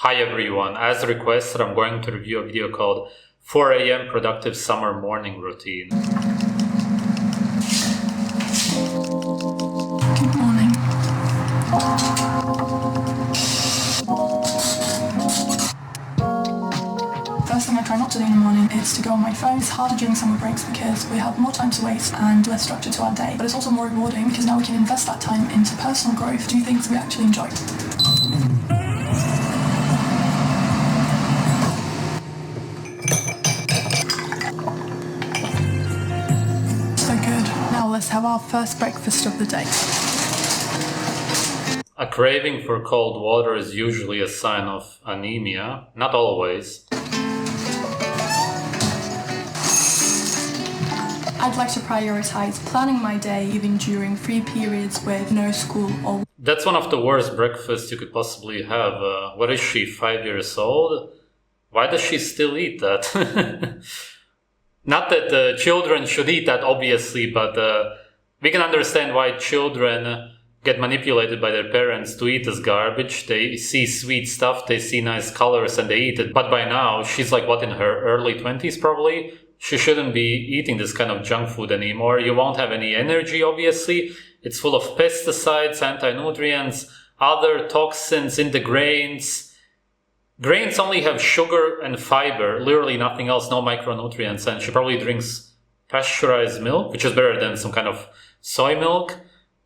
Hi everyone, as requested I'm going to review a video called 4 a.m. Productive Summer Morning Routine. Good morning. First thing I try not to do in the morning is to go on my phone. It's harder during summer breaks because we have more time to waste and less structure to our day. But it's also more rewarding because now we can invest that time into personal growth, do things we actually enjoy. Let's have our first breakfast of the day. A craving for cold water is usually a sign of anemia, not always. I'd like to prioritize planning my day even during free periods with no school or... That's one of the worst breakfasts you could possibly have. What is she, 5 years old? Why does she still eat that? Not that children should eat that, obviously, but we can understand why children get manipulated by their parents to eat this garbage. They see sweet stuff, they see nice colors, and they eat it. But by now, she's like, what, in her early 20s probably? She shouldn't be eating this kind of junk food anymore. You won't have any energy, obviously. It's full of pesticides, anti-nutrients, other toxins in the grains. Grains only have sugar and fiber, literally nothing else, no micronutrients, and she probably drinks pasteurized milk, which is better than some kind of soy milk,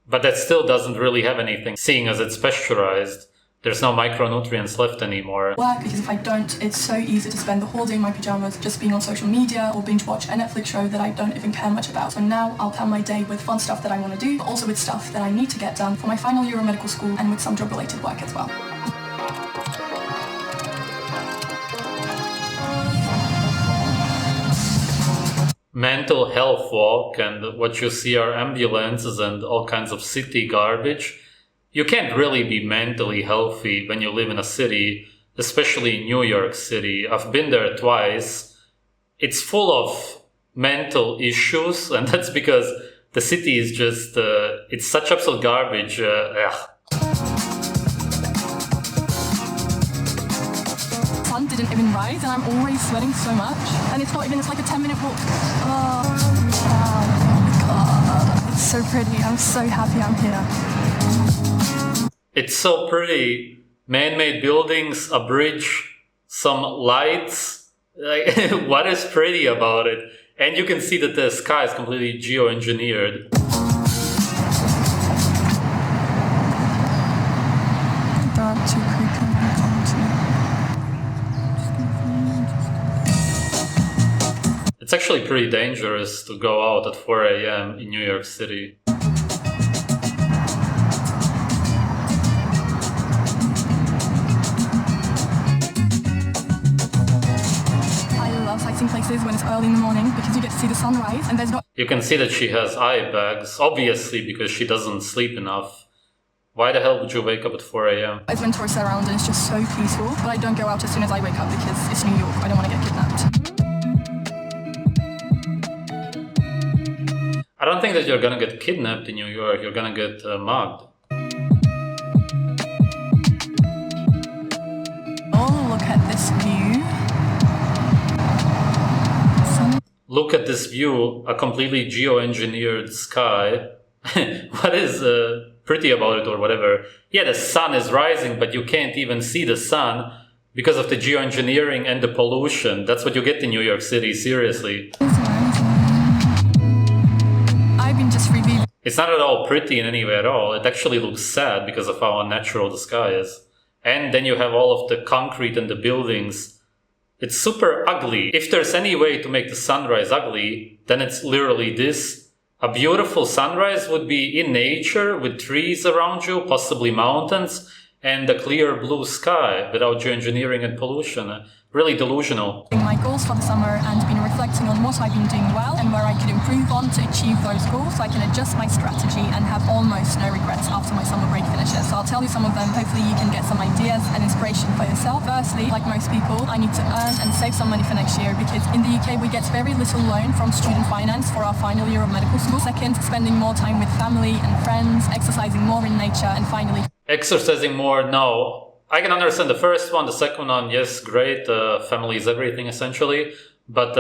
but that still doesn't really have anything, seeing as it's pasteurized. There's no micronutrients left anymore. Work, because if I don't, it's so easy to spend the whole day in my pajamas just being on social media or binge watch a Netflix show that I don't even care much about. So now I'll plan my day with fun stuff that I want to do, but also with stuff that I need to get done for my final year of medical school and with some job-related work as well. Mental health walk, and what you see are ambulances and all kinds of city garbage. You can't really be mentally healthy when you live in a city, especially New York City. I've been there twice. It's full of mental issues, and that's because the city is just, it's such absolute garbage. Sun didn't even rise and I'm already sweating so much, and it's like a 10-minute walk. Oh my god, it's so pretty. I'm so happy I'm here. It's so pretty. Man-made buildings, a bridge, some lights. Like, what is pretty about it? And you can see that the sky is completely geoengineered. That's too creepy. It's actually pretty dangerous to go out at 4 a.m. in New York City. I love sightseeing places when it's early in the morning because you get to see the sunrise and there's not... You can see that she has eye bags, obviously because she doesn't sleep enough. Why the hell would you wake up at 4 a.m.? It's when tourists are around and it's just so peaceful, but I don't go out as soon as I wake up because it's New York. I don't want to get kidnapped. I don't think that you're gonna get kidnapped in New York, you're gonna get mugged. Oh, look at this view. Look at this view, a completely geoengineered sky. What is pretty about it or whatever? Yeah, the sun is rising, but you can't even see the sun because of the geoengineering and the pollution. That's what you get in New York City, seriously. It's not at all pretty in any way at all. It actually looks sad because of how unnatural the sky is. And then you have all of the concrete and the buildings. It's super ugly. If there's any way to make the sunrise ugly, then it's literally this. A beautiful sunrise would be in nature with trees around you, possibly mountains, and a clear blue sky without geoengineering and pollution. Really delusional. My goals for the summer and been reflecting on what I've been doing well and where I could improve on to achieve those goals so I can adjust my strategy and have almost no regrets after my summer break finishes. So I'll tell you some of them. Hopefully you can get some ideas and inspiration for yourself. Firstly, like most people, I need to earn and save some money for next year because in the UK we get very little loan from student finance for our final year of medical school. Second, spending more time with family and friends, exercising more in nature, and finally... Exercising more? No. I can understand the first one. The second one, yes, great. Family is everything, essentially. But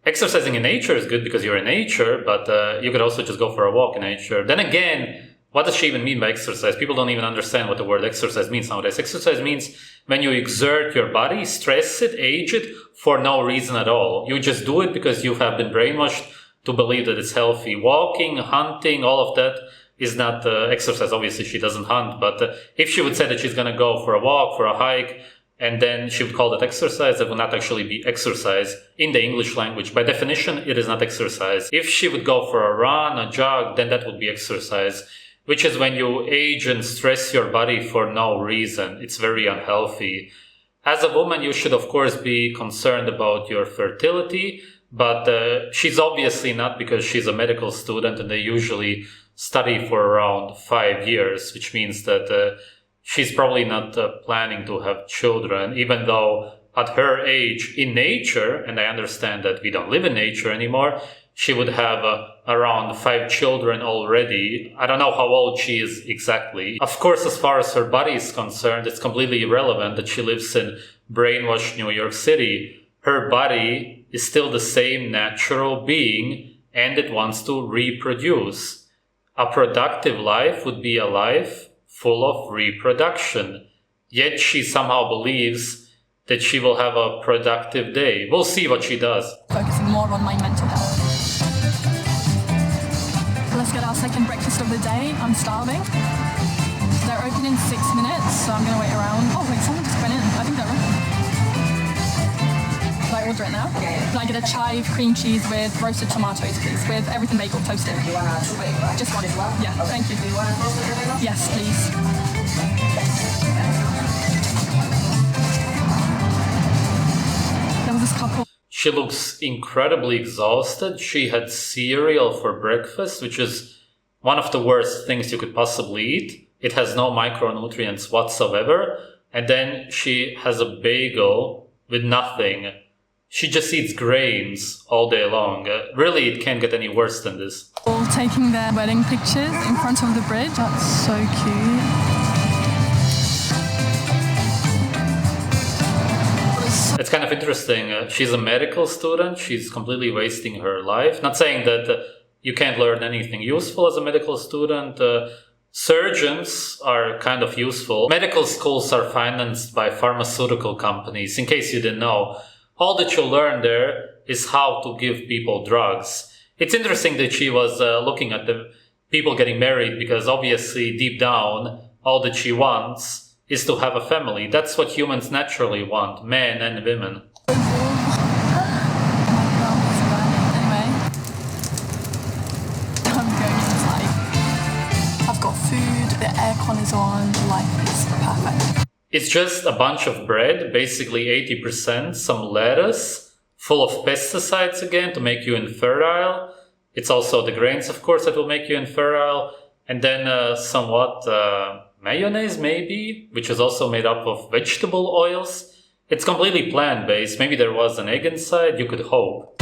exercising in nature is good because you're in nature, but you could also just go for a walk in nature. Then again, what does she even mean by exercise? People don't even understand what the word exercise means nowadays. Exercise means when you exert your body, stress it, age it, for no reason at all. You just do it because you have been brainwashed to believe that it's healthy. Walking, hunting, all of that is not exercise. Obviously, she doesn't hunt, but if she would say that she's going to go for a walk, for a hike, and then she would call that exercise, that would not actually be exercise in the English language. By definition, it is not exercise. If she would go for a run, a jog, then that would be exercise, which is when you age and stress your body for no reason. It's very unhealthy. As a woman, you should, of course, be concerned about your fertility, but she's obviously not, because she's a medical student and they usually study for around 5 years, which means that she's probably not planning to have children, even though at her age in nature, and I understand that we don't live in nature anymore, she would have around 5 children already. I don't know how old she is exactly. Of course, as far as her body is concerned, it's completely irrelevant that she lives in brainwashed New York City. Her body is still the same natural being, and it wants to reproduce. A productive life would be a life full of reproduction. Yet she somehow believes that she will have a productive day. We'll see what she does. Focusing more on my mental health. Let's get our second breakfast of the day. I'm starving. They're open in 6 minutes, so I'm going to wait around. Oh wait, someone just went in. I think they're open. Can I order it now? Can I get a chive cream cheese with roasted tomatoes, please? With everything bagel toasted. You want two bagel? Just one. Yeah, thank you. Do you want a roasted bagel? Yes, please. There was this couple. She looks incredibly exhausted. She had cereal for breakfast, which is one of the worst things you could possibly eat. It has no micronutrients whatsoever. And then she has a bagel with nothing. She just eats grains all day long. Really, it can't get any worse than this. All taking their wedding pictures in front of the bridge. That's so cute. It's kind of interesting. She's a medical student. She's completely wasting her life. Not saying that you can't learn anything useful as a medical student. Surgeons are kind of useful. Medical schools are financed by pharmaceutical companies. In case you didn't know, all that you learn there is how to give people drugs. It's interesting that she was looking at the people getting married, because obviously deep down, all that she wants is to have a family. That's what humans naturally want, men and women. Aircon is on, life is perfect. It's just a bunch of bread, basically 80%, some lettuce, full of pesticides again to make you infertile. It's also the grains, of course, that will make you infertile. And then somewhat mayonnaise, maybe, which is also made up of vegetable oils. It's completely plant-based. Maybe there was an egg inside, you could hope.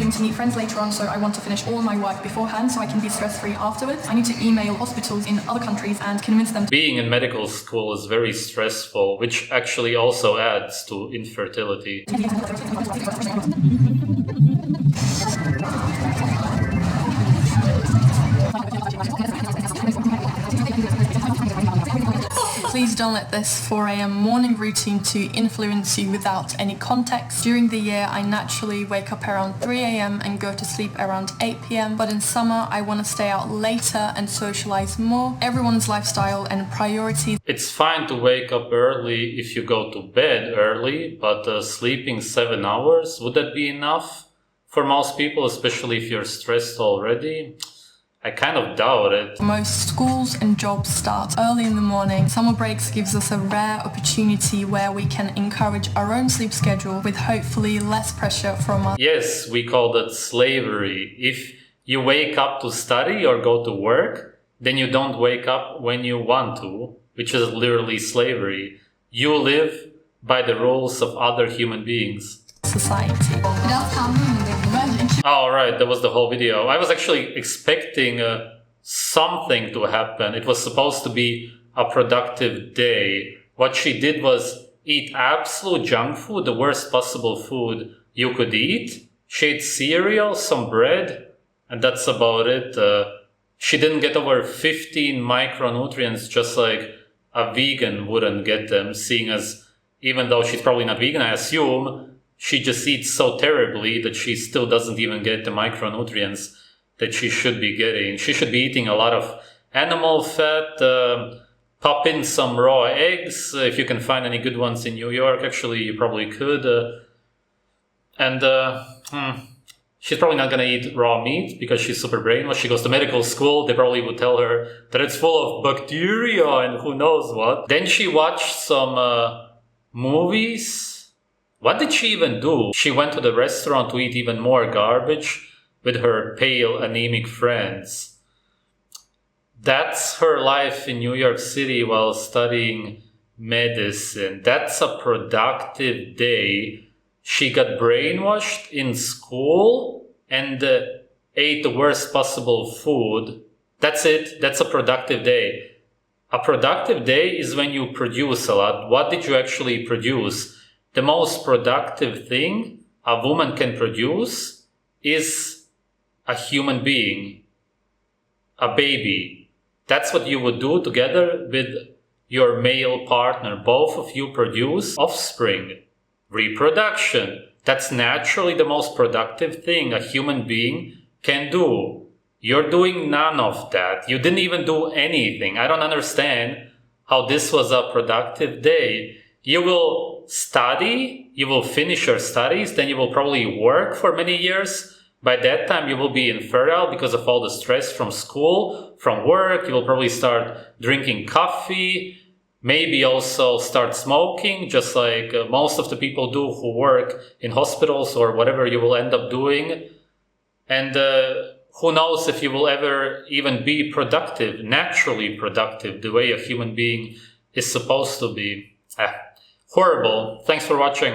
To meet friends later on, so I want to finish all my work beforehand so I can be stress-free afterwards. I need to email hospitals in other countries and convince them. Being in medical school is very stressful, which actually also adds to infertility. Please don't let this 4 a.m. morning routine to influence you without any context. During the year, I naturally wake up around 3 a.m. and go to sleep around 8 p.m. But in summer, I want to stay out later and socialize more. Everyone's lifestyle and priorities. It's fine to wake up early if you go to bed early, but sleeping 7 hours, would that be enough for most people, especially if you're stressed already? I kind of doubt it. Most schools and jobs start early in the morning. Summer breaks gives us a rare opportunity where we can encourage our own sleep schedule with hopefully less pressure from us. Yes, we call that slavery. If you wake up to study or go to work, then you don't wake up when you want to, which is literally slavery. You live by the rules of other human beings. Society. Oh, right, that was the whole video. I was actually expecting something to happen. It was supposed to be a productive day. What she did was eat absolute junk food, the worst possible food you could eat. She ate cereal, some bread, and that's about it. She didn't get over 15 micronutrients, just like a vegan wouldn't get them, seeing as even though she's probably not vegan, I assume, she just eats so terribly that she still doesn't even get the micronutrients that she should be getting. She should be eating a lot of animal fat, pop in some raw eggs, if you can find any good ones in New York. Actually, you probably could. She's probably not going to eat raw meat because she's super brainwashed. She goes to medical school. They probably would tell her that it's full of bacteria and who knows what. Then she watched some movies. What did she even do? She went to the restaurant to eat even more garbage with her pale, anemic friends. That's her life in New York City while studying medicine. That's a productive day. She got brainwashed in school and ate the worst possible food. That's it. That's a productive day. A productive day is when you produce a lot. What did you actually produce? The most productive thing a woman can produce is a human being, a baby. That's what you would do together with your male partner. Both of you produce offspring, reproduction. That's naturally the most productive thing a human being can do. You're doing none of that. You didn't even do anything. I don't understand how this was a productive day. You will study, you will finish your studies, then you will probably work for many years. By that time, you will be infertile because of all the stress from school, from work. You will probably start drinking coffee, maybe also start smoking, just like most of the people do who work in hospitals or whatever you will end up doing. And who knows if you will ever even be productive, naturally productive, the way a human being is supposed to be. Horrible. Thanks for watching.